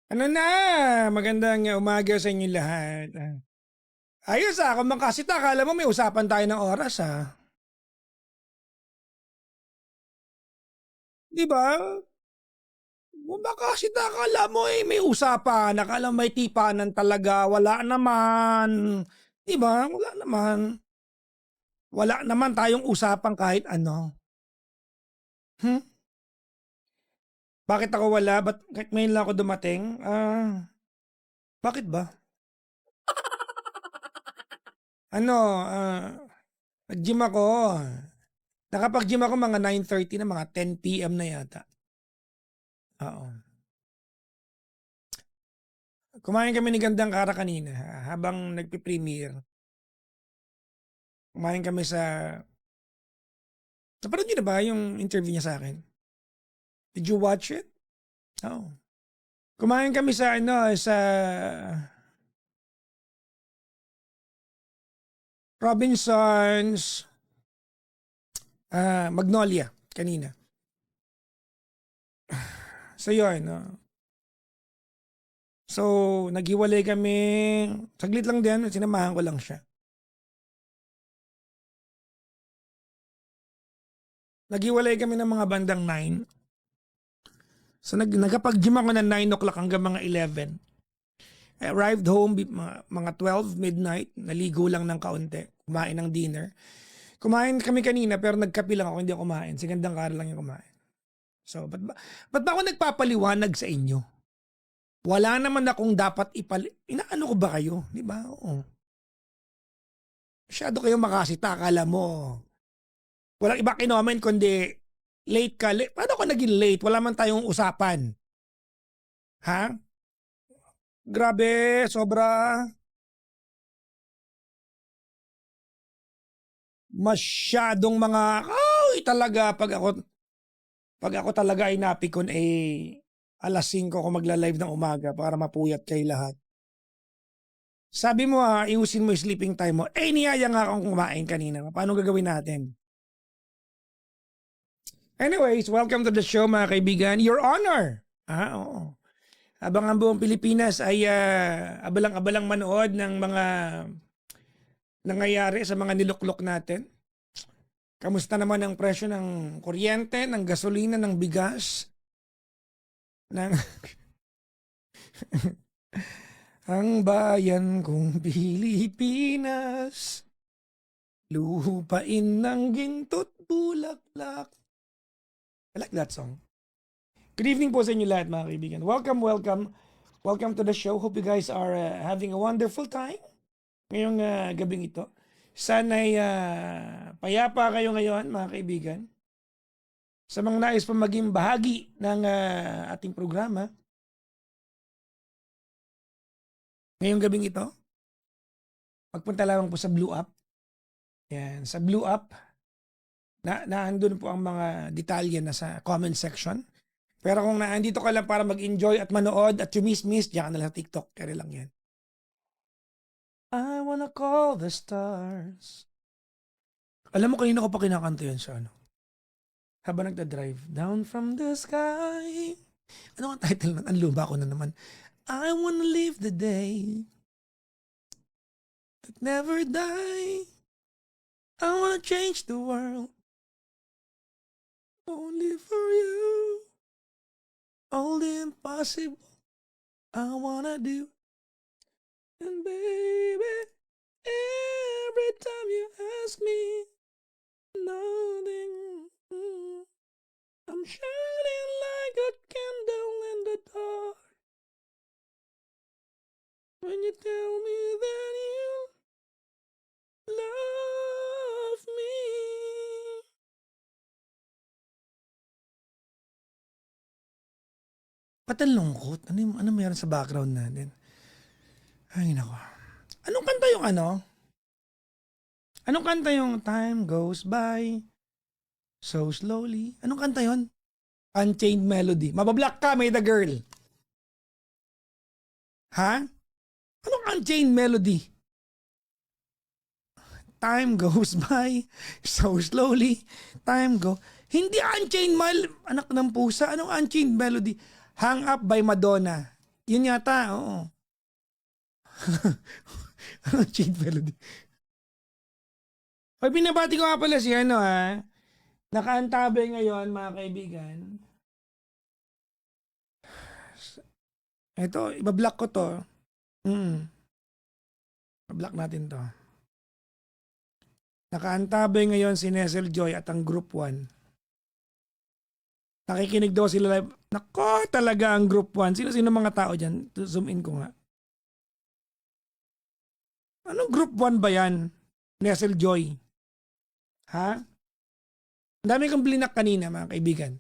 Ano na, magandang umaga sa inyo lahat. Ayos kung makasita, akala mo may usapan tayo ng oras Di ba? Kung makasita, akala mo may usapan, akala mo may tipanan talaga, wala naman. Di ba? Wala naman. Wala naman tayong usapan kahit ano. Hmm? Bakit ako wala? Ba't kahit ngayon lang ako dumating? Bakit ba? Ano, nag-gym ako. Nakapag-gym ako mga 9:30 na, mga 10 PM na yata. Oo. Kumain kami ni Gandang Kara kanina habang nagpe-premiere. Kumain kami napanood niyo na ba yung interview niya sa akin? Did you watch it? Oo. Kumain kami sa Robinsons, Magnolia kanina. So yun, So, naghiwalay kami. Saglit lang din, sinamahan ko lang siya. Naghiwalay kami ng mga bandang 9. So, nagkapag-gym ako ng 9 o'clock hanggang mga 11. I arrived home mga 12 midnight. Naligo lang ng kaunti. Kumain ng dinner. Kumain kami kanina pero nagkape lang ako, hindi ako kumain. Si Gandang Kara lang yung kumain. So, ba't ba ako nagpapaliwanag sa inyo? Wala naman akong dapat Inaano ko ba kayo? Di ba? Oo. Masyado kayo makasita, akala mo. Walang iba kinomen kundi late ka. Paano ako naging late? Wala man tayong usapan. Ha? Grabe, sobra. Masyadong talaga pag ako talaga ay napikon alas 5 ko magla-live ng umaga para mapuyat kay lahat. Sabi mo iusin mo yung sleeping time mo. Niyaya nga akong kumain kanina. Paano gagawin natin? Anyways, welcome to the show mga kaibigan. Your Honor. Oo. Habang ang buong Pilipinas ay abalang-abalang manood ng mga nangyayari sa mga niluklok natin. Kamusta naman ang presyo ng kuryente, ng gasolina, ng bigas, ng ang bayan kong Pilipinas, lupain ng ginto't bulaklak. I like that song. Good evening po sa inyo lahat mga kaibigan. Welcome, welcome. Welcome to the show. Hope you guys are having a wonderful time ngayong gabing ito. Sana'y payapa kayo ngayon mga kaibigan. Sa mga nais pa maging bahagi ng ating programa, ngayong gabing ito, magpunta lamang po sa Blue App. Yan, sa Blue App, naandun po ang mga detalye na sa comment section. Pero kung naandito ka lang para mag-enjoy at manood at chumismis, diyan ka na lang sa TikTok. Kaya lang yan. I wanna call the stars. Alam mo, kanina ko pa kinakanta yun sa habang nagda-drive. Down from the sky. Ano ang title nun? Ang luma ko na naman. I wanna live the day that never die. I wanna change the world only for you. All the impossible I wanna do. And baby, every time you ask me, nothing. I'm shining like a candle in the dark. When you tell me that you love me. Ba't ang lungkot? Ano meron sa background natin? Ay, nako. Anong kanta yung Anong kanta yung time goes by so slowly? Anong kanta yon? Unchained Melody. Mabablock ka, may the girl. Ha? Anong Unchained Melody? Time goes by so slowly. Hindi Unchained Anak ng pusa. Anong Unchained Melody? Hang Up by Madonna. Yun yata, oo. Cheat melody. Ay, binabati ko nga pala si ano nakaantabay ngayon mga kaibigan. Ito, ibablock ko to. Ibablock natin to. Nakaantabay ngayon si Nesel Joy at ang Group 1. Nakikinig daw sila live. Nako, talaga ang Group 1. Sino-sino mga tao dyan? Zoom in ko nga. Anong Group 1 ba yan? Nesel Joy. Ha? Ang dami kong blinak kanina mga kaibigan.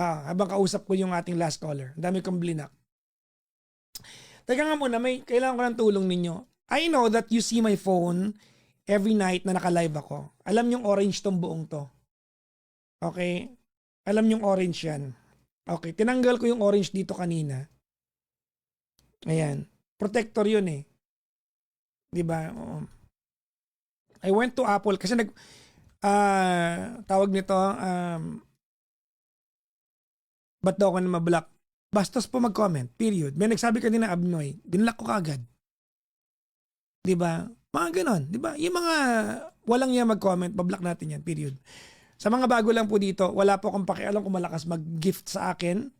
Habang kausap ko yung ating last caller. Ang dami kong blinak. Teka nga muna, kailangan ko ng tulong ninyo. I know that you see my phone every night na naka-live ako. Alam yung orange tong buong to. Okay? Alam yung orange yan. Okay, tinanggal ko yung orange dito kanina. Ayan. Protector yun eh. Diba? I went to Apple kasi tawag nito, ba't daw ako na mablock? Bastos po mag-comment, period. May nagsabi kanina Abnoy, binlock ko kaagad. Diba? Mga ganon, diba? Yung mga walang yan mag-comment, bablock natin yan, period. Sa mga bago lang po dito, wala po akong pakialam kung malakas mag-gift sa akin.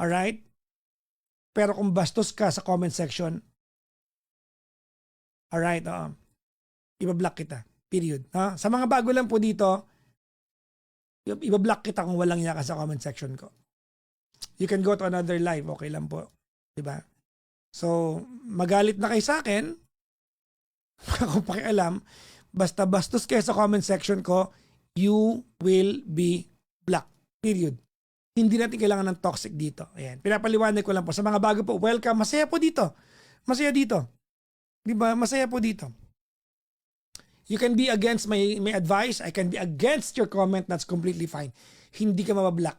Alright? Pero kung bastos ka sa comment section, alright, ibablock kita. Period. Sa mga bago lang po dito, ibablock kita kung walang yaka sa comment section ko. You can go to another live, okay lang po. Diba? So, magalit na kayo sa akin, kung pakialam, basta bastos kayo sa comment section ko, you will be blocked. Period. Hindi natin kailangan ng toxic dito. Ayan. Pinapaliwanag ko lang po. Sa mga bago po, welcome. Masaya po dito. Masaya dito. Diba? Masaya po dito. You can be against my advice. I can be against your comment. That's completely fine. Hindi ka mabablock.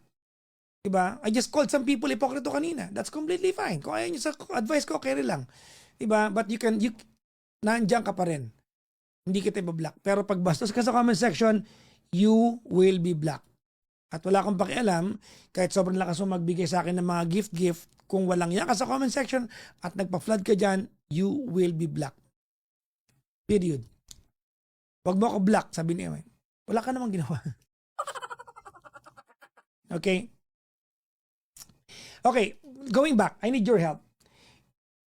Diba? I just called some people hipokrito kanina. That's completely fine. Kung ayaw nyo sa advice ko, okay rin lang. Diba? But nandiyan ka pa rin. Hindi kita ibablock. Pero pag bastos ka sa comment section, you will be blocked. At wala akong pakialam, kahit sobrang lakas mo magbigay sa akin ng mga gift, kung walang yaka sa comment section at nagpa-flood ka dyan, you will be blocked. Period. Wag mo ako block, sabi niya. Wala ka namang ginawa. Okay? Okay, going back, I need your help.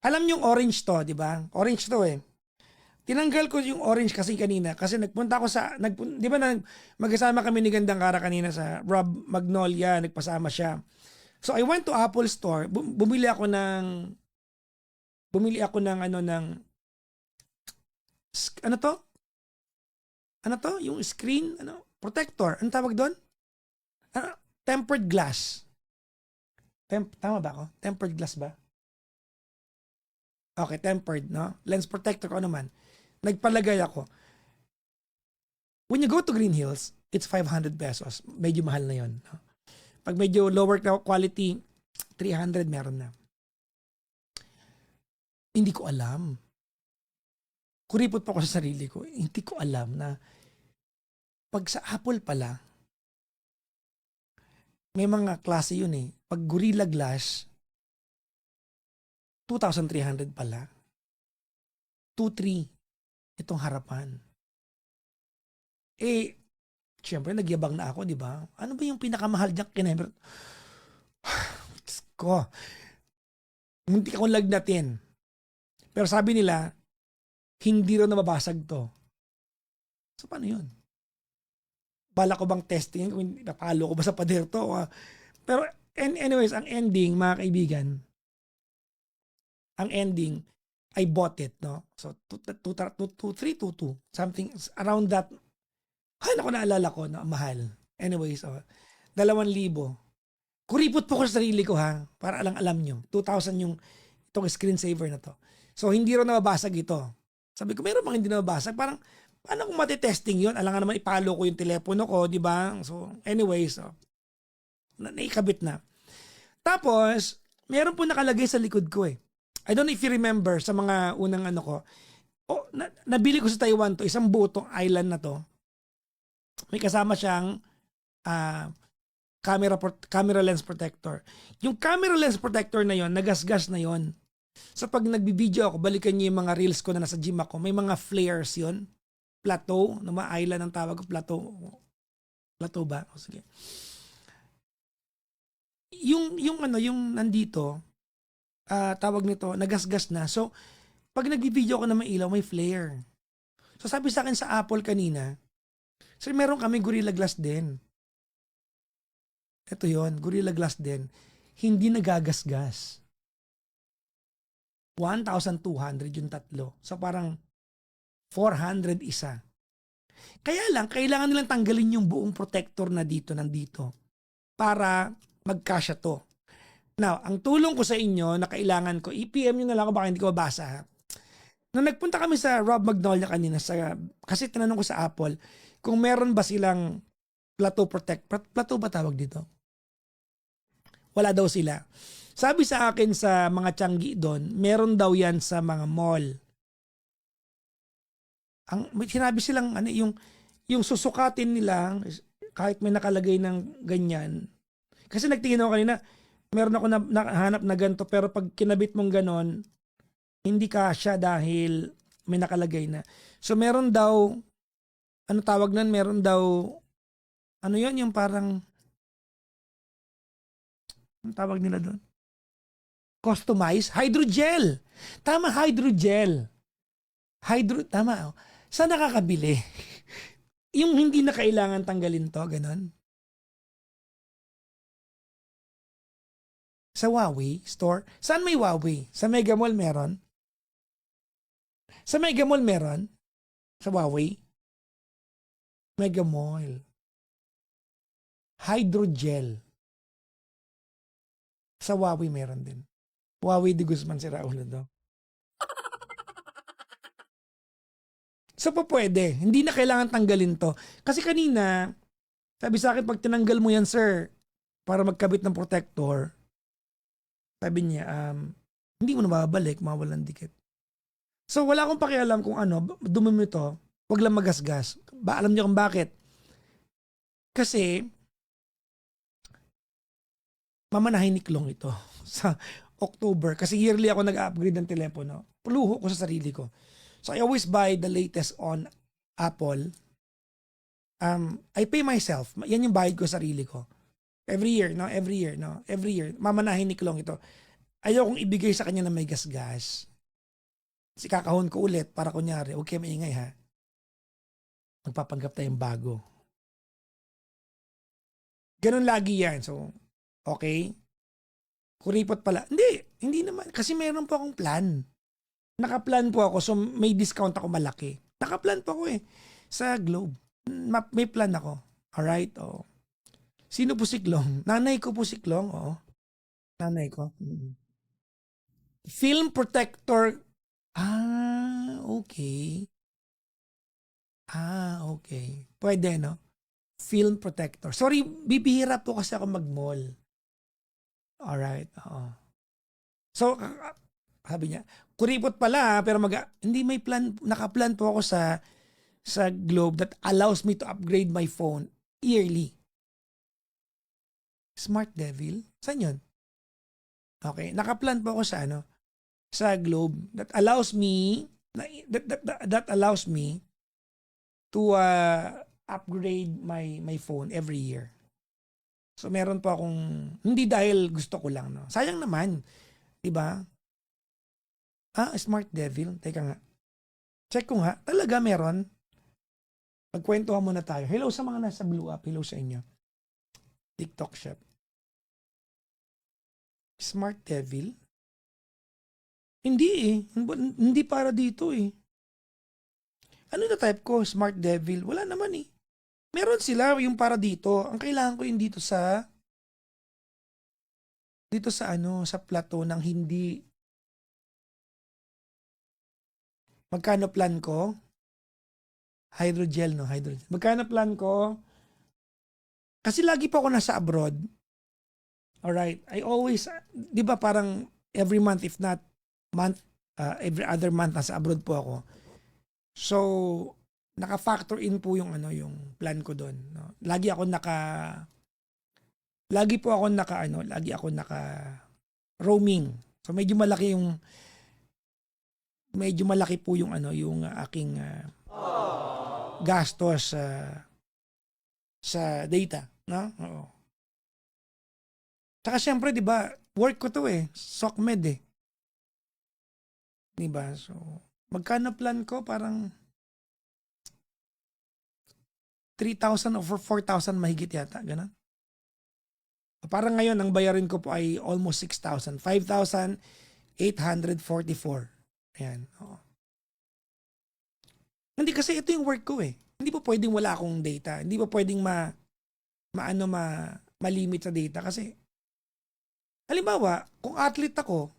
Alam niyo yung orange to, di ba? Orange to eh. Tinanggal ko yung orange kasi kanina kasi nagpunta ako di ba magkasama kami ni Gandang Kara kanina sa Rob Magnolia, nagpasama siya. So I went to Apple Store, bumili ako ng ano to? Ano to? Yung screen, protector. Ano tawag doon? Tempered glass. Tama ba ako? Tempered glass ba? Okay, tempered, no? Lens protector ko naman. Nagpalagay ako. When you go to Green Hills, it's 500 pesos. Medyo mahal na yon. No? Pag medyo lower quality, 300 meron na. Hindi ko alam. Kuripot pa ako sa sarili ko. Hindi ko alam na pag sa Apple pala, may mga klase yun eh. Pag Gorilla Glass, 2,300 pala. 2,300. Itong harapan. Siyempre, nagyabang na ako, di ba? Ano ba yung pinakamahal diyang kinemer? Ko. Munti akong lagnatin. Pero sabi nila, hindi rin nababasag to. So, paano yun? Bala ko bang testing? Kung napalo ko ba sa pader to? Pero, anyways, ang ending, mga kaibigan, I bought it, no? So, 2,322. Something around that. Ay, naku, naalala ko, no? Mahal. Anyways, 2,000. Kuripot po ko sa sarili ko, ha? Para alam nyo. 2,000 yung itong screensaver na to. So, hindi rin nababasag ito. Sabi ko, mayroon bang hindi nababasag? Parang, paano kung matitesting yun? Alam nga naman, ipalo ko yung telepono ko, di ba? So, anyways, naikabit na. Tapos, meron po nakalagay sa likod ko eh. I don't know if you remember sa mga unang ko. Nabili ko sa Taiwan to, isang buo tong island na to. May kasama siyang camera lens protector. Yung camera lens protector na yon, nagasgas na yon. So pag nagbibideo ako, balikan niyo yung mga reels ko na nasa gym ako, may mga flares yon. Plateau, na mga island ang tawag ko, plateau. Plateau ba? O, sige. Yung nandito, tawag nito, nagasgas na. So, pag nagbibideo ako na may ilaw, may flare. So, sabi sa akin sa Apple kanina, sir, meron kami Gorilla Glass din. Ito yon, Gorilla Glass din. Hindi nagagasgas. 1,200 yung tatlo. So, parang 400 isa. Kaya lang, kailangan nilang tanggalin yung buong protector na nandito para magkasya to. Now, ang tulong ko sa inyo na kailangan ko, i-PM nyo na lang ako, baka hindi ko mabasa. Nung nagpunta kami sa Rob Magnolia kanina, kasi tinanong ko sa Apple, kung meron ba silang plateau plateau ba tawag dito? Wala daw sila. Sabi sa akin sa mga tiyanggi doon, meron daw yan sa mga mall. May sinabi silang yung susukatin nila kahit may nakalagay ng ganyan. Kasi nagtingin ako kanina, meron ako nahanap na ganito pero pag kinabit mong ganon, hindi kasya dahil may nakalagay na. So meron daw, ano tawag nun? Meron daw, ano yon yung parang, ano tawag nila doon? Customize? Hydrogel! Tama, hydrogel. Tama. Saan nakakabili? Yung hindi na kailangan tanggalin to, ganon. Sa Huawei store. Saan may Huawei? Sa Mega Mall meron? Sa Mega Mall meron? Sa Huawei? Mega Mall. Hydrogel. Sa Huawei meron din. Huawei de Guzman si Raul daw. So po pwede. Hindi na kailangan tanggalin to. Kasi kanina, sabi sa akin, pag tinanggal mo yan, sir, para magkabit ng protector, sabi niya, hindi mo na mababalik, mawalan dikit. So wala akong pakialam kung ano, dumi mo ito, wag lang magasgas. Alam niyo kung bakit? Kasi, mamanahin ni Klong ito sa October. Kasi yearly ako nag-upgrade ng telepono. Puluho ko sa sarili ko. So I always buy the latest on Apple. I pay myself. Yan yung bayad ko sa sarili ko. Every year. Mamanahin ni Klong ito. Ayaw kong ibigay sa kanya na may gasgas. Kasi kakahon ko ulit para kunyari, okay maingay ha. Magpapanggap tayong bago. Ganun lagi yan. So, okay. Kuripot pala. Hindi naman. Kasi meron po akong plan. Nakaplan po ako, so may discount ako malaki. Nakaplan po ako sa Globe. May plan ako. Alright? Oh. Sino po si Klong? Nanay ko po si Klong. Oo. Nanay ko. Film protector. Okay. Okay. Pwede, no? Film protector. Sorry, bibihira po kasi ako mag-mall. Alright. Oo. So, sabi niya, kuripot pala pero hindi may plan, nakaplan po ako sa Globe that allows me to upgrade my phone yearly. Smart Devil? Saan yun? Okay, nakaplan po ako sa Globe that allows me to upgrade my phone every year. So meron po akong, hindi dahil gusto ko lang, no. Sayang naman, 'di ba? Smart Devil. Teka nga. Check ko nga. Talaga meron. Magkwentuhan muna tayo. Hello sa mga nasa Blue App. Hello sa inyo. TikTok shop. Smart Devil? Hindi Hindi para dito Ano na type ko? Smart Devil? Wala naman Meron sila yung para dito. Ang kailangan ko yung dito sa sa plateau ng hindi. Magkano plan ko? Hydrogel, no? Hydrogel. Magkano plan ko? Kasi lagi pa ako nasa abroad. Alright. I always, di ba parang every month, if not month, every other month, nasa abroad po ako. So, naka-factor in po yung yung plan ko doon. No? Lagi ako lagi po ako lagi ako naka roaming. So medyo malaki po yung yung aking gastos sa data, no? Oo. Tsaka syempre, 'di ba, work ko 'to SOCMED 'di ba? So, magkano plan ko? Parang 3,000 o 4,000 mahigit yata, ganun. Parang ngayon ang bayarin ko po ay almost 6,000, 5,844. Ayan. Oo. Hindi kasi ito yung work ko Hindi po pwedeng wala akong data. Hindi po pwedeng malimit sa data kasi halimbawa, kung athlete ako,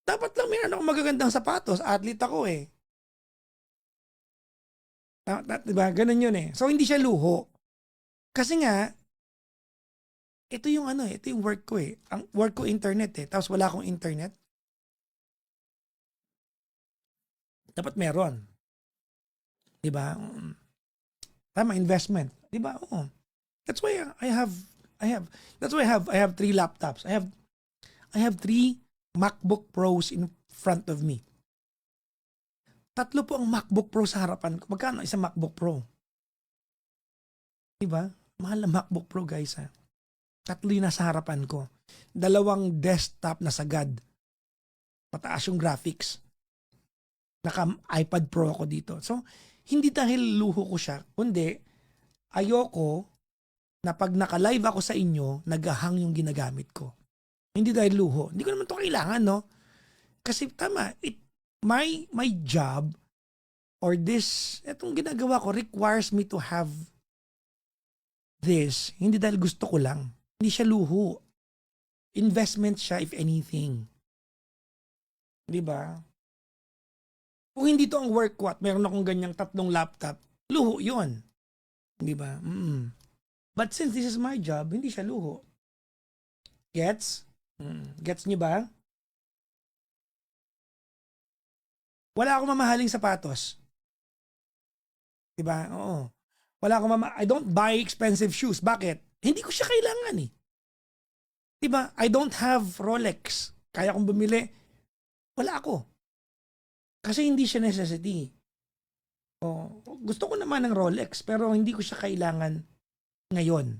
dapat lang meron akong magagandang sapatos. Athlete ako Diba? Ganun yun So, hindi siya luho. Kasi nga, ito yung ito yung work ko Ang work ko internet Tapos wala akong internet. Dapat meron. Diba? Tama, investment. Diba? Oo. That's why I have 3 laptops. I have 3 MacBook Pros in front of me. 3 po ang MacBook Pro sa harapan ko. Magkano isang MacBook Pro? Diba? Mahal na MacBook Pro, guys 3 yung nasa harapan ko. 2 desktop na sagad. Mataas yung graphics. Naka iPad Pro ako dito. So, hindi dahil luho ko siya, kundi ayoko na pag naka-live ako sa inyo, nagahang yung ginagamit ko. Hindi dahil luho. Hindi ko naman to kailangan, no? Kasi tama, my job or itong ginagawa ko requires me to have this. Hindi dahil gusto ko lang. Hindi siya luho. Investment siya if anything. Di ba? Kung hindi to ang work ko at meron akong ganyang 3 laptop, luho yun. Di ba? But since this is my job, hindi siya luho. Gets? Gets niyo ba? Wala akong mamahaling sapatos. Diba? Oo. I don't buy expensive shoes. Bakit? Hindi ko siya kailangan Diba? I don't have Rolex. Kaya kong bumili. Wala ako. Kasi hindi siya necessity. Gusto ko naman ng Rolex pero hindi ko siya kailangan ngayon.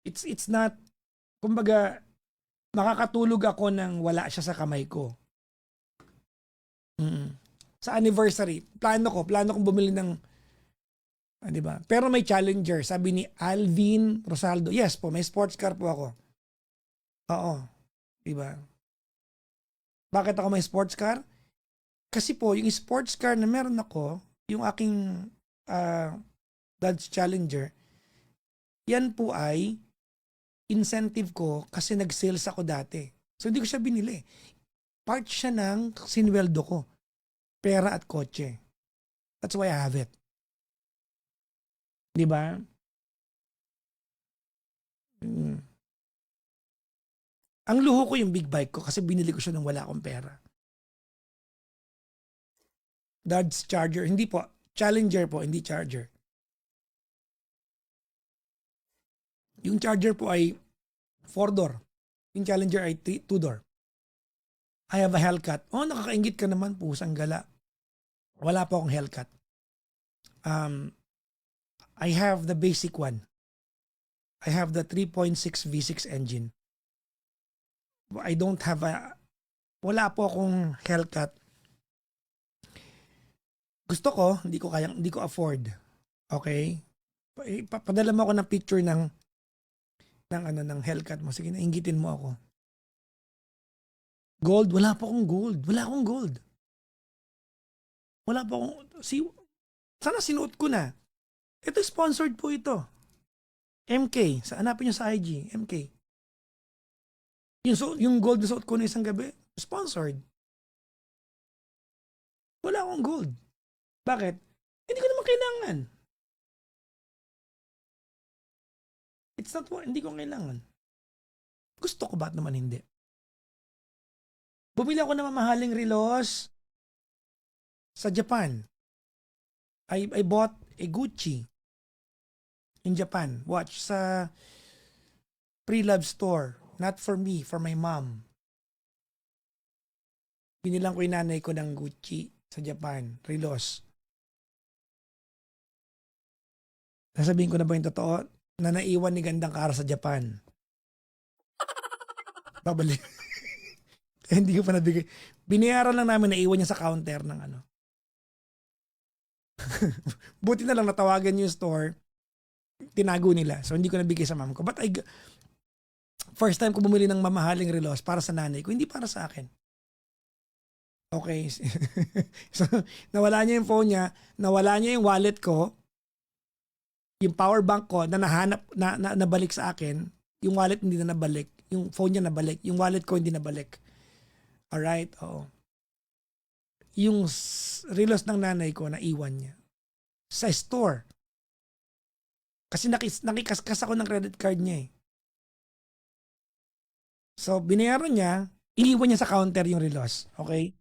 It's not, kumbaga, makakatulog ako nang wala siya sa kamay ko. Sa anniversary, plano kong bumili ng, di ba? Pero may Challenger, sabi ni Alvin Rosaldo. Yes po, may sports car po ako. Oo, di ba? Bakit ako may sports car? Kasi po, yung sports car na meron ako, yung aking Dodge Challenger, yan po ay incentive ko kasi nag-sales ako dati. So hindi ko siya binili. Part siya ng sinweldo ko. Pera at kotse. That's why I have it. Di ba? Ang luho ko yung big bike ko kasi binili ko siya nang wala akong pera. Dodge Charger. Hindi po. Challenger po, hindi Charger. Yung Charger po ay 4-door. Yung Challenger ay 2-door. I have a Hellcat. Nakakaingit ka naman, pusang gala. Wala po akong Hellcat. I have the basic one. I have the 3.6 V6 engine. I don't have wala po akong Hellcat. Gusto ko, hindi ko afford. Okay? Padala mo ako ng picture ng Hellcat mo. Sige, nainggitin mo ako. Gold, wala po akong gold. Wala akong gold. Wala po akong, sana sinuot ko na. Ito sponsored po ito. MK, hanapin nyo sa IG, MK. Yung gold na suot ko na isang gabi, sponsored. Wala akong gold. Bakit? Hindi ko naman kailangan. It's not what, hindi ko kailangan. Gusto ko, ba't naman hindi? Bumili ako ng mamahaling relos sa Japan. I bought a Gucci. in Japan. Watch sa Pre-Love store. Not for me, for my mom. Binilang ko yung nanay ko ng Gucci sa Japan. Relos. Sasabihin ko na ba yung totoo? Na naiwan ni Gandang Kara sa Japan. Babalik. Hindi ko pa nabigay. Binayaran lang namin, naiwan niya sa counter ng ano. Buti na lang natawagan yung store. Tinago nila. So hindi ko nabigay sa mom ko. But first time ko bumili ng mamahaling relos para sa nanay ko, hindi para sa akin. Okay. So, nawala niya yung phone niya, nawala niya yung wallet ko, yung power bank ko na nahanap, nabalik sa akin, yung wallet hindi na nabalik, yung phone niya nabalik, yung wallet ko hindi nabalik. Alright? Oo. Yung relos ng nanay ko, naiwan niya. Sa store. Kasi nakikaskas ako ng credit card niya eh. So, binayaran niya, iniwan niya sa counter yung relos. Okay?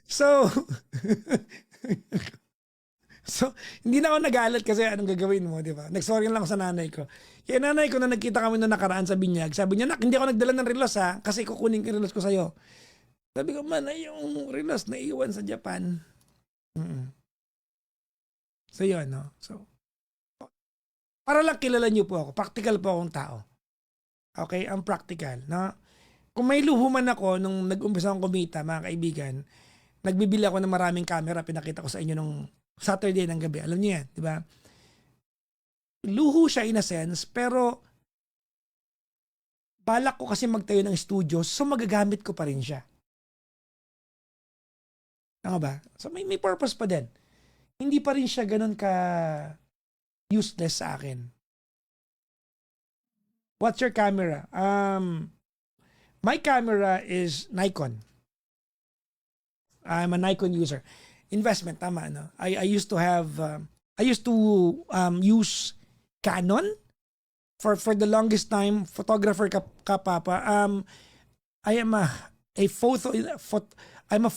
So, so, hindi na ako nagalit kasi anong gagawin mo, di ba? Nagsorry lang ako sa nanay ko. Kaya nanay ko na nagkita kami noong nakaraan sa binyag, sabi niya, nak, hindi ako nagdala ng relos ha, kasi kukunin ko yung relos ko sa'yo. Sabi ko, man, yung relos na iwan sa Japan. So, yun, no? So, para lang kilala niyo po ako, practical po akong tao. Okay? Ang practical, no? Kung may luho man ako nung nag-umpisa akong kumita, mga kaibigan, nagbibili ako ng maraming camera, pinakita ko sa inyo nung Saturday ng gabi. Alam niyo yan, di ba? Luho siya in a sense, pero balak ko kasi magtayo ng studio, so magagamit ko pa rin siya. Tama ba? So may purpose pa din. Hindi pa rin siya ganun ka useless sa akin. What's your camera? My camera is Nikon. I'm a Nikon user. Investment, tama, no? I used to have, I used to use Canon for the longest time. Photographer ka papa. I am I'm a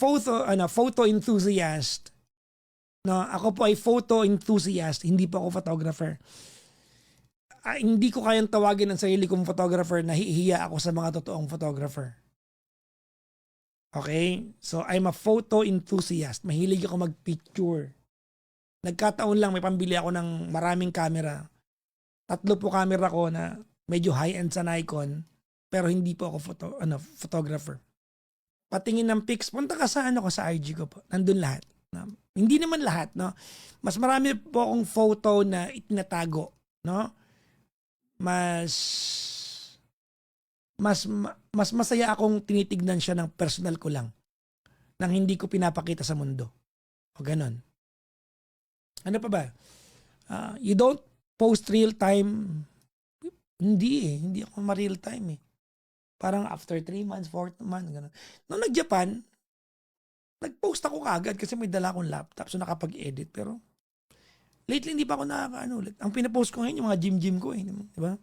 photo enthusiast. No, ako po ay photo enthusiast, hindi po ako photographer. Hindi ko kayang tawagin ang sarili kong photographer, nahihiya ako sa mga totoong photographer. Okay? So, I'm a photo enthusiast. Mahilig ako mag-picture. Nagkataon lang, may pambili ako ng maraming camera. 3 po camera ko na medyo high-end sa Nikon, pero hindi po ako photographer. Patingin ng pics, punta ka sa sa IG ko po. Nandun lahat. No? Hindi naman lahat, no? Mas marami po akong photo na itinatago, no? Mas masaya akong tinitignan siya ng personal ko lang, nang hindi ko pinapakita sa mundo. O ganon. Ano pa ba? You don't post real time. Hindi ako ma-real time eh. Parang after 3 months, 4 months, gano'n. Nung nag-Japan, nag-post ako kaagad kasi may dala akong laptop so nakapag-edit. Pero lately hindi pa ako nakakaano ulit. Ang pinapost ko ngayon yung mga gym ko eh. Di ba?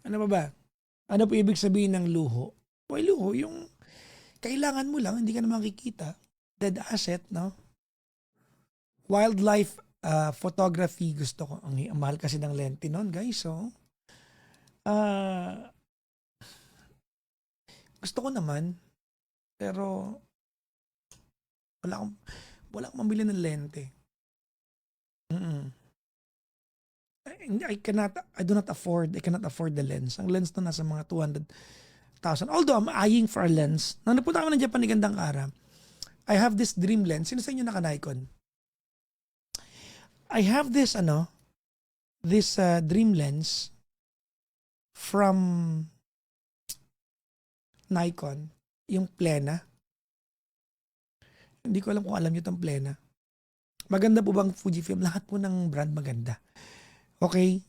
Ano pa ba? Ano po ibig sabihin ng luho? Well, luho, yung kailangan mo lang, hindi ka na makikita. Dead asset, no? Wildlife photography gusto ko. Ang mahal kasi ng lente nun, guys. So, gusto ko naman, pero wala akong mabili ng lente. I cannot afford the lens. Ang lens na nasa mga 200,000. Although I'm eyeing for a lens. Nung napunta kami ng Japan ni Gandang Kara, I have this dream lens. Sino sa inyo naka-Nikon? I have this dream lens from Nikon, yung Plena. Hindi ko alam kung alam niyo itong Plena. Maganda po bang Fujifilm? Lahat po ng brand maganda. Okay?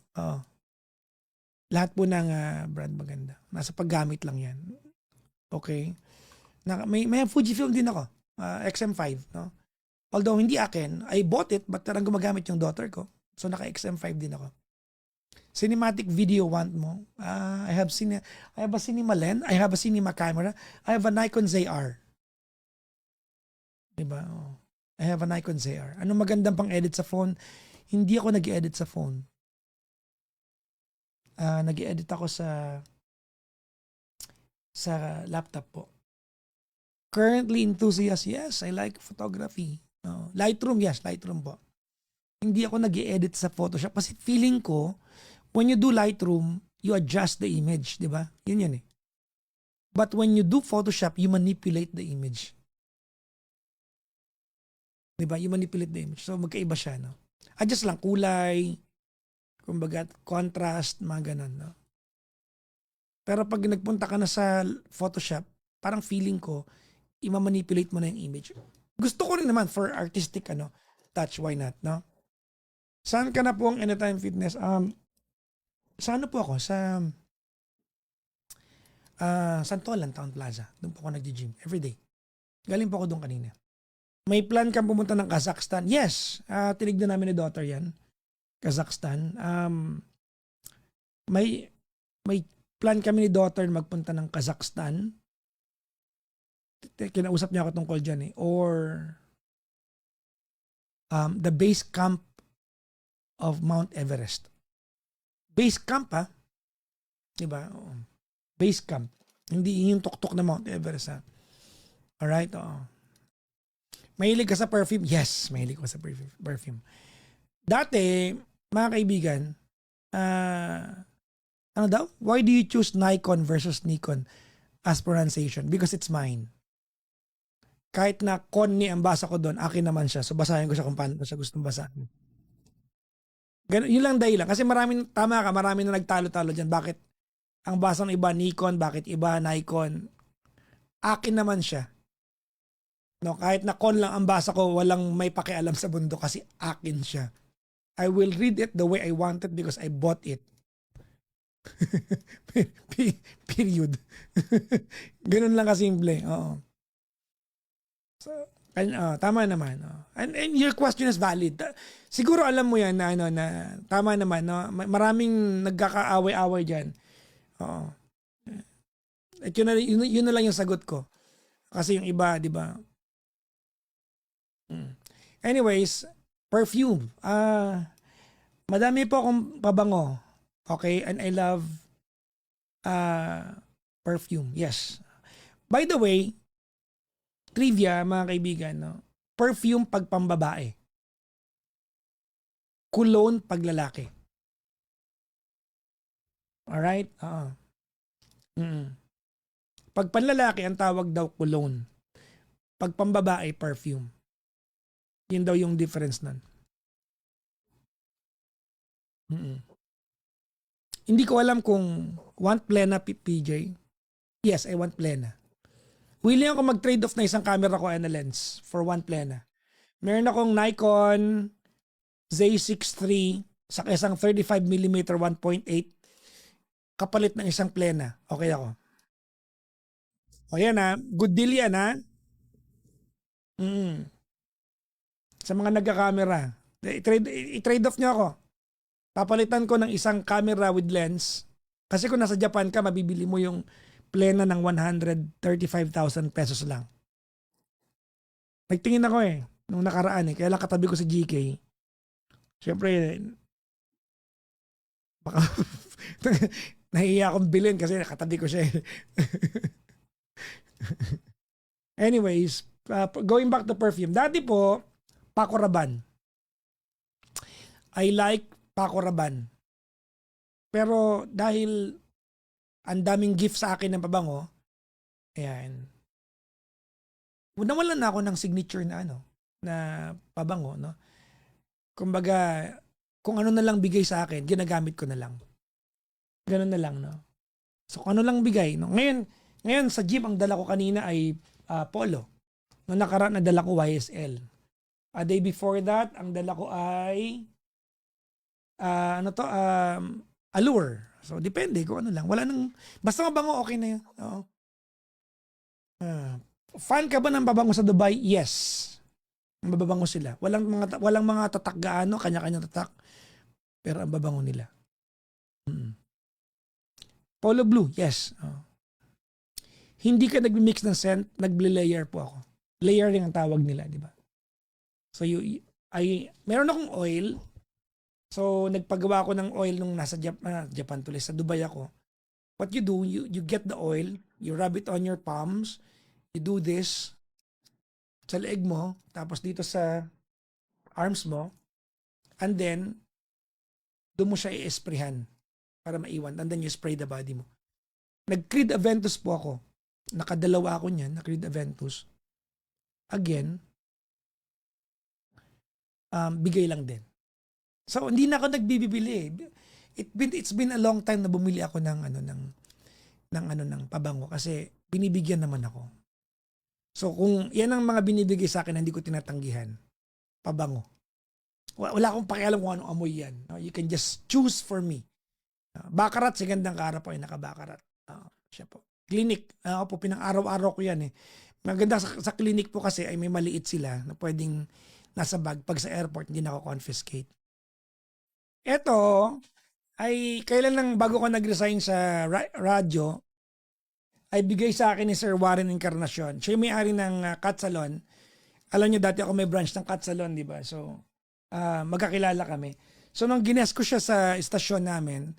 Lahat po ng brand maganda. Nasa paggamit lang yan. Okay? May Fujifilm din ako. XM5. No? Although hindi akin, I bought it but tarang gumagamit yung daughter ko. So naka XM5 din ako. Cinematic video want mo? I have a cinema lens. I have a cinema camera. I have a Nikon ZR. Diba? Oh. I have a Nikon ZR. Anong magandang pang edit sa phone? Hindi ako nag-edit sa phone. Nag-edit ako sa laptop po. Currently enthusiast, yes, I like photography. No. Lightroom, yes, Lightroom po. Hindi ako nag-edit sa Photoshop kasi feeling ko, when you do Lightroom, you adjust the image, di ba? Yun eh. But when you do Photoshop, you manipulate the image. Di ba? You manipulate the image. So magkaiba siya, no? Adjust lang, kulay, kumbaga, contrast, mga ganun, no? Pero pag nagpunta ka na sa Photoshop, parang feeling ko, i-manipulate mo na yung image. Gusto ko rin naman for artistic touch, why not, no? Saan ka na po ang Anytime Fitness? Sa ano po ako? Sa Santolan Town Plaza. Doon po ako nag-gym everyday. Galing po ako doon kanina. May plan kang pumunta ng Kazakhstan? Yes. Tinignan namin ni daughter yan. Kazakhstan. May plan kami ni daughter magpunta ng Kazakhstan. Kinausap niya ako tungkol dyan eh. Or the base camp of Mount Everest. Base camp ha? Diba? Base camp. Hindi yung tuktok na Mount Everest ha? Alright? Oo. Mahilig ka sa perfume? Yes, mahilig ko sa perfume. Dati, mga kaibigan, ano daw? Why do you choose Nikon versus Nikon as pronunciation? Because it's mine. Kahit na Konni ang basa ko doon, akin naman siya. So basahin ko siya kung paano ko siya gustong basahin. Ganun, yun lang dahilan. Kasi tama ka, marami na nagtalo-talo dyan. Bakit ang basa ng iba Nikon, bakit iba Nikon? Akin naman siya. No, kahit na Kon lang ang basa ko, walang may pakialam sa bundok kasi akin siya. I will read it the way I want it because I bought it. Period. Ganun lang kasimple. Oo. So, tama naman. And your question is valid. Siguro alam mo yan na, na tama naman. No? Maraming nagkakaaway-away dyan. Oo. At yun na lang yung sagot ko. Kasi yung iba, di ba? Anyways, perfume. Madami po akong pabango. Okay? And I love perfume. Yes. By the way, trivia mga kaibigan, no? Perfume pag pambabae. Cologne pag lalaki. Alright? Pag panlalaki, ang tawag daw cologne. Pag pambabae, perfume. Yun daw yung difference nun. Hindi ko alam kung want plena PJ. Yes, I want plena. Willing ako mag-trade off na isang camera ko and a lens for one plena. Meron akong Nikon Z6 III sa isang 35mm 1.8 kapalit ng isang plena. Okay ako. O yan ha. Good deal yan ha. Sa mga nagka-camera. I-trade off nyo ako. Papalitan ko ng isang camera with lens. Kasi kung nasa Japan ka, mabibili mo yung plena ng 135,000 pesos lang. Nagtingin ako eh. Nung nakaraan eh. Kaya lang katabi ko sa GK. Siyempre, baka nahihiya akong bilhin kasi katabi ko siya eh. Anyways, going back to perfume. Dati po, Paco Rabanne. I like Paco Rabanne. Pero dahil ang daming gift sa akin ng pabango, ayan. Nawalan na ako ng signature na na pabango, no? Kumbaga, kung ano na lang bigay sa akin, ginagamit ko na lang. Ganun na lang, no? So, kung ano lang bigay, no? Ngayon sa gym, ang dala ko kanina ay polo. Noong nakaraan, nadala ko YSL. A day before that, ang dala ko ay Allure. So, depende kung ano lang. Wala nang, basta mabango, okay na yun. Oo. Fan ka ba ng pabango sa Dubai? Yes. Mababango sila. Walang mga tatak gaano, kanya-kanya tatak. Pero ang babango nila. Polo blue, yes. Hindi ka nag-mix ng scent, nag-layer po ako. layering ang tawag nila, di ba? So meron akong oil. So nagpagawa ako ng oil nung nasa Japan tuloy, sa Dubai ako. What you do, you get the oil, you rub it on your palms, you do this sa leeg mo, tapos dito sa arms mo, and then doon mo siya i-sprayhan para maiwan, and then you spray the body mo. Nag-Creed Aventus po ako. Nakadalawa ako niyan, na-Creed Aventus. Again, bigay lang din. So hindi na ako nagbibili. It's been a long time na bumili ako ng pabango kasi binibigyan naman ako. So kung yan ang mga binibigay sa akin, hindi ko tinatanggihan. Pabango. Wala akong pakialam kung anong amoy yan. No? You can just choose for me. Bakarat, si gandang kaara po ay nakabakarat. Siya po. Clinic. Ako po, pinang-araw-araw ko yan eh. Maganda sa clinic po kasi ay may maliit sila na pwedeng nasa bag. Pag sa airport, hindi na ako confiscate. Ito, ay kailan lang bago ko nag-resign sa radyo, ay bigay sa akin ni Sir Warren Encarnacion. Siya yung may-ari ng Cat Salon. Alam niyo, dati ako may branch ng Cat Salon, di ba? So, magkakilala kami. So, nung gines ko siya sa istasyon namin,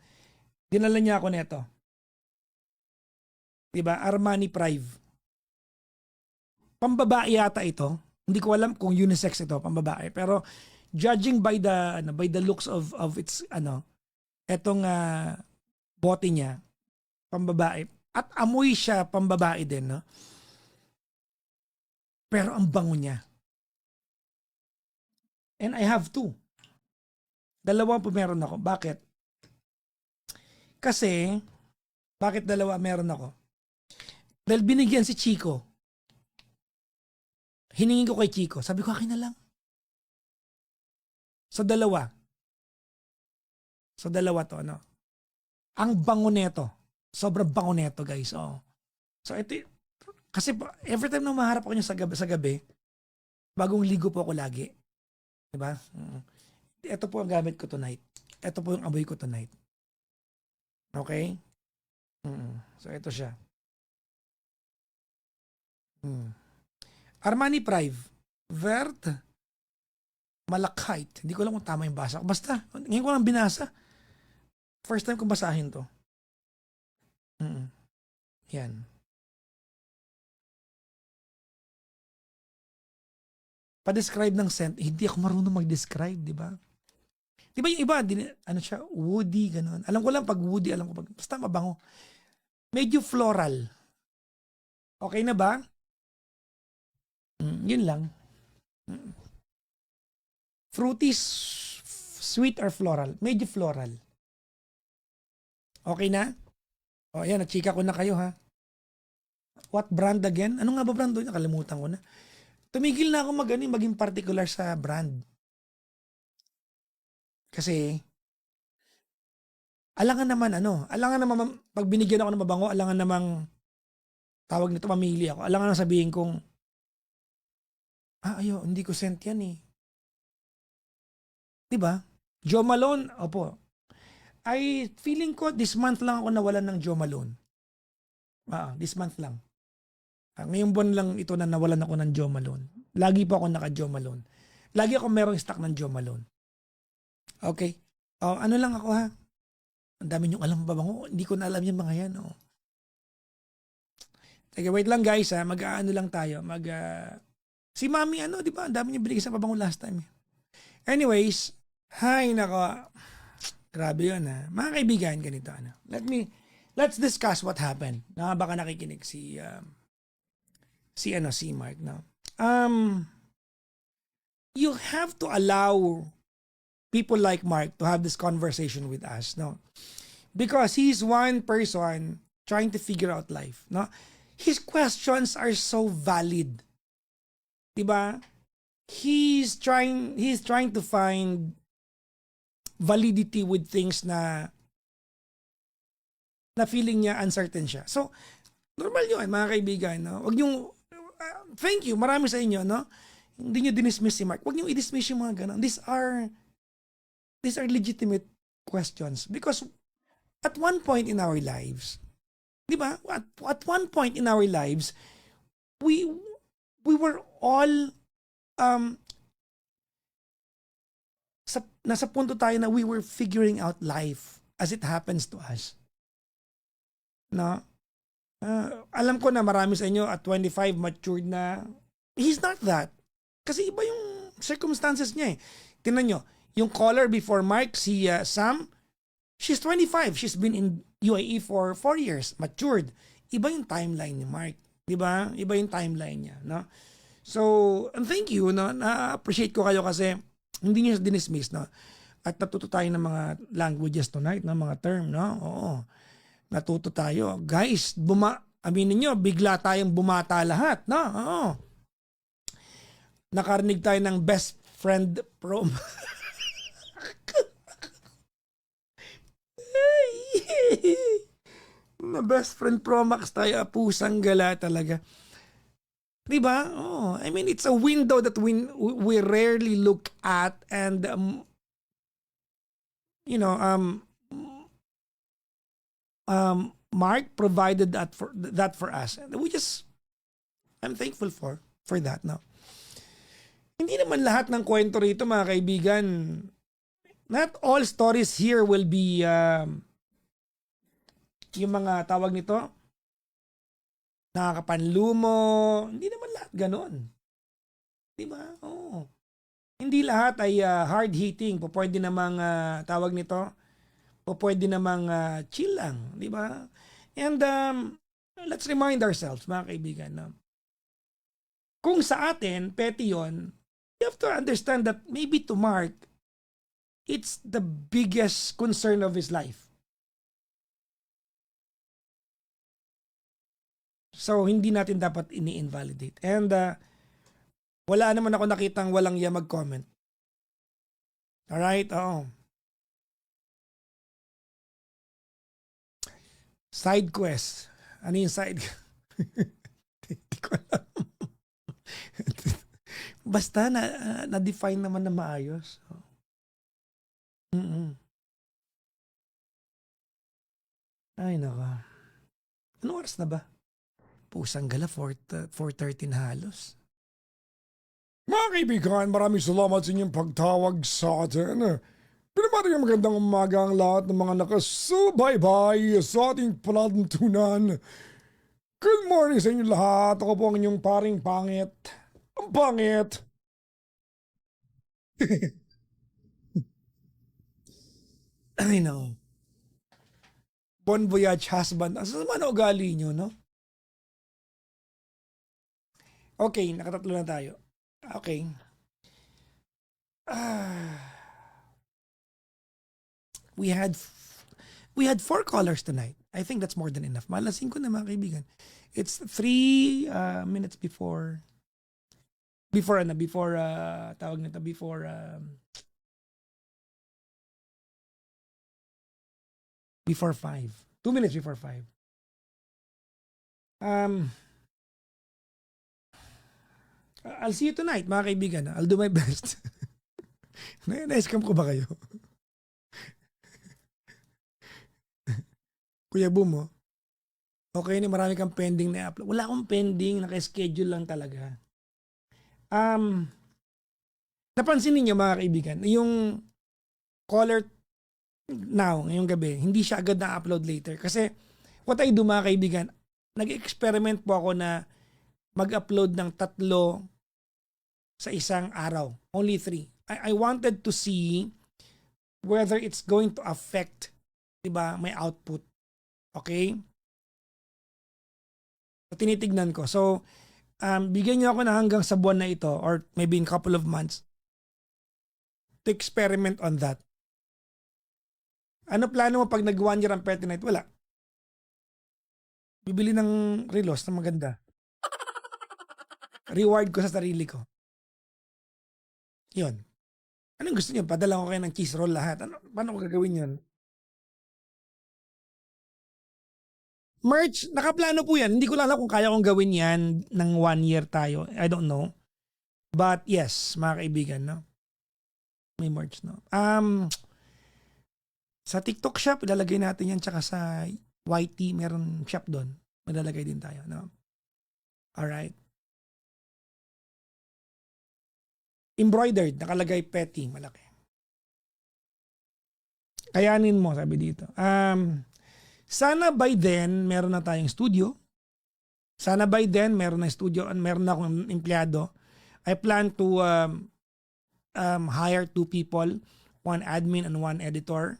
dinala niya ako neto. Di ba? Armani Prive. Pambabae yata ito. Hindi ko alam kung unisex ito, pambabae. Pero, judging by the looks of its, etong bote niya, pambabae. At amoy siya pambabae din, no? Pero ang bango niya. And I have two. Dalawa po meron ako. Bakit? Kasi, bakit dalawa meron ako? Dahil binigyan si Chico. Hiningin ko kay Chico. Sabi ko, akin na lang. So dalawa to, ano? Ang bango neto. Sobrang bango neto, guys. Oh. So ito, kasi every time na maharap ako niya sa gabi, bagong ligo po ako lagi. Diba? Ito po ang gamit ko tonight. Ito po yung amoy ko tonight. Okay? So ito siya. Armani Prive. Vert Malachite. Hindi ko alam kung tama yung basa. Basta, ngayon ko lang binasa. First time kong basahin to. Yan. Pa-describe ng scent, hindi ako marunong mag-describe, di ba? Di ba yung iba, ano siya, woody, gano'n. Alam ko lang pag woody, alam ko pag, basta mabango. Medyo floral. Okay na ba? Yun lang. Fruity, sweet or floral? Medyo floral. Okay na? O, ayan, nachika ko na kayo, ha? What brand again? Ano nga ba brand doon? Nakalimutan ko na. Tumigil na ako maging particular sa brand. Kasi, alangan naman, pag binigyan ako ng mabango, alangan namang, tawag nito, mamili ako. Alangan naman sabihin kong, hindi ko sent yan eh. Diba? Joe Malone, opo. Ay, feeling ko, this month lang ako nawalan ng Joe Malone. This month lang. Ngayong buwan lang ito na nawalan ako ng Joe Malone. Lagi po ako naka-Joe Malone. Lagi ako merong stock ng Joe Malone. Okay. Ano lang ako, ha? Ang dami niyong alam ba bango? Hindi ko na alam yung mga yan. Sige, wait lang guys, ha? Mag-aano lang tayo. Si Mami, di ba? Ang dami niyo binigay sa pabango last time. Anyways, nako. Grabe yun, ha? Mga kaibigan, ganito. Let's discuss what happened. Baka nakikinig si Mark, no? You have to allow people like Mark to have this conversation with us, no? Because he's one person trying to figure out life, no? His questions are so valid. Diba? He's trying to find validity with things na feeling niya uncertain siya. So, normal yun, mga kaibigan, no? Wag niyong, thank you, marami sa inyo, no? Hindi niyo dinismiss si Mark. Wag niyo i-dismiss yung mga ganun. These are legitimate questions. Because at one point in our lives, di ba? At one point in our lives, we were all, um, nasa punto tayo na we were figuring out life as it happens to us. No? Alam ko na marami sa inyo at 25 matured na. He's not that. Kasi iba yung circumstances niya eh. Tingnan nyo, yung caller before Mark, si Sam, she's 25. She's been in UAE for 4 years. Matured. Iba yung timeline ni Mark. Diba? Iba yung timeline niya. No? So, and thank you. No? Na-appreciate ko kayo kasi hindi niyo dinismiss. No? At natuto tayo ng mga languages tonight, no? Mga term. No? Oo. Natuto tayo. Guys, aminin nyo, bigla tayong bumata lahat. No? Oo. Nakarinig tayo ng best friend prom. Na best friend Pro Max tayo, pusang gala talaga. Diba? Oh, I mean, it's a window that we rarely look at and you know, Mark provided that for us. And I'm thankful for that, no. Hindi naman lahat ng kwento rito, mga kaibigan. Not all stories here will be yung mga tawag nito, nakakapanlumo. Hindi naman lahat ganon. Diba? Oo. Hindi lahat ay hard-hitting. Pwede namang tawag nito, pwede namang chill lang. Diba? And let's remind ourselves, mga kaibigan, na kung sa atin, petty yun, you have to understand that maybe to Mark, it's the biggest concern of his life. So, hindi natin dapat ini-invalidate. And wala naman ako nakitang walang iya mag-comment. Alright? Oo. Side quest. Ano yung side? Hindi ko alam. Basta na-define naman na maayos. Ay, naka. Anong oras na ba? Pusang gala, 4:13 halos. Mga kaibigan, maraming salamat sa inyong pagtawag sa atin. Pinamati ang magandang umaga ang lahat ng mga nakasubaybay sa ating palantunan. Good morning sa inyo lahat. Ako po ang inyong paring pangit. Ang pangit! I know. Bon voyage husband. Asa naman ang ugali nyo, no? Okay, nakatatlo na tayo. Okay. We had 4 callers tonight. I think that's more than enough. Malasing ko na, mga kaibigan. It's 3 minutes before tawag nito, before 5. 2 minutes before 5. I'll see you tonight, mga kaibigan. I'll do my best. Na-scam ko ba kayo? Kuya Boom, oh. Okay na, marami kang pending na upload. Wala akong pending, naka-schedule lang talaga. Napansin niyo, mga kaibigan, yung caller now, ngayong gabi, hindi siya agad na-upload later. Kasi, what I do, mga kaibigan, nag-experiment po ako na mag-upload ng 3 sa isang araw. Only 3. I wanted to see whether it's going to affect, diba, my output. Okay? So, tinitignan ko. So, bigyan niyo ako na hanggang sa buwan na ito or maybe in couple of months to experiment on that. Ano plano mo pag nag-1 year ang Petty Night? Wala. Bibili ng relos na maganda. Reward ko sa sarili ko. Yun. Anong gusto niyo? Padala ko kayo ng cheese roll lahat. Paano ko gagawin yun? Merch, nakaplano po yan. Hindi ko lang alam kung kaya kong gawin yan ng 1 year tayo. I don't know. But yes, mga kaibigan, no? May merch, no? Sa TikTok shop, ilalagay natin yan. Tsaka sa YT, meron shop doon. Malalagay din tayo, no? Alright. embroidered, nakalagay petty, malaki. Kayanin mo, sabi dito. Sana by then, meron na tayong studio. Sana by then, meron na studio, meron na akong empleyado. I plan to hire 2 people, 1 admin and 1 editor.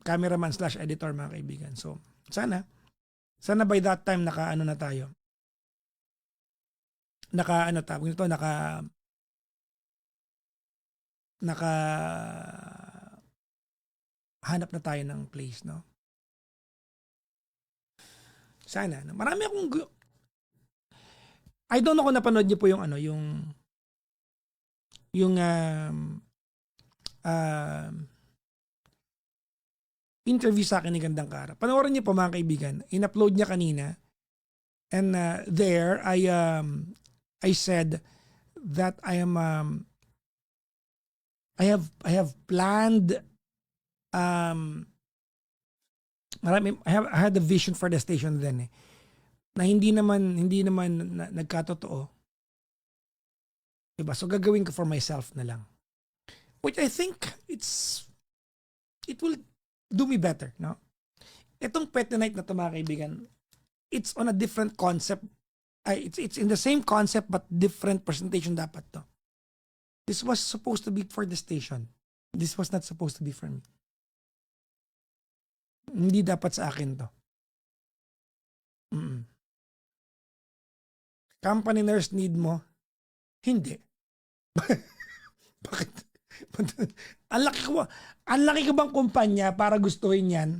Cameraman / editor, mga kaibigan. So, sana by that time naka-ano na tayo. Hanap na tayo ng place, no? Sana. No? Marami akong I don't know kung napanood niyo po yung interview sa akin ni Gandang Kara. Panoorin niyo po, mga kaibigan. In-upload niya kanina. And there I said that I have planned I had a vision for the station then, na hindi naman nagkatotoo. Diba? So gagawin ko for myself na lang. Which I think it will do me better, no? Itong Pet Night na to, mga kaibigan, it's on a different concept. It's in the same concept but different presentation dapat to. This was supposed to be for the station. This was not supposed to be for me. Hindi dapat sa akin to. Company nurse need mo? Hindi. Bakit? Ang laki ko bang kumpanya para gustuhin yan?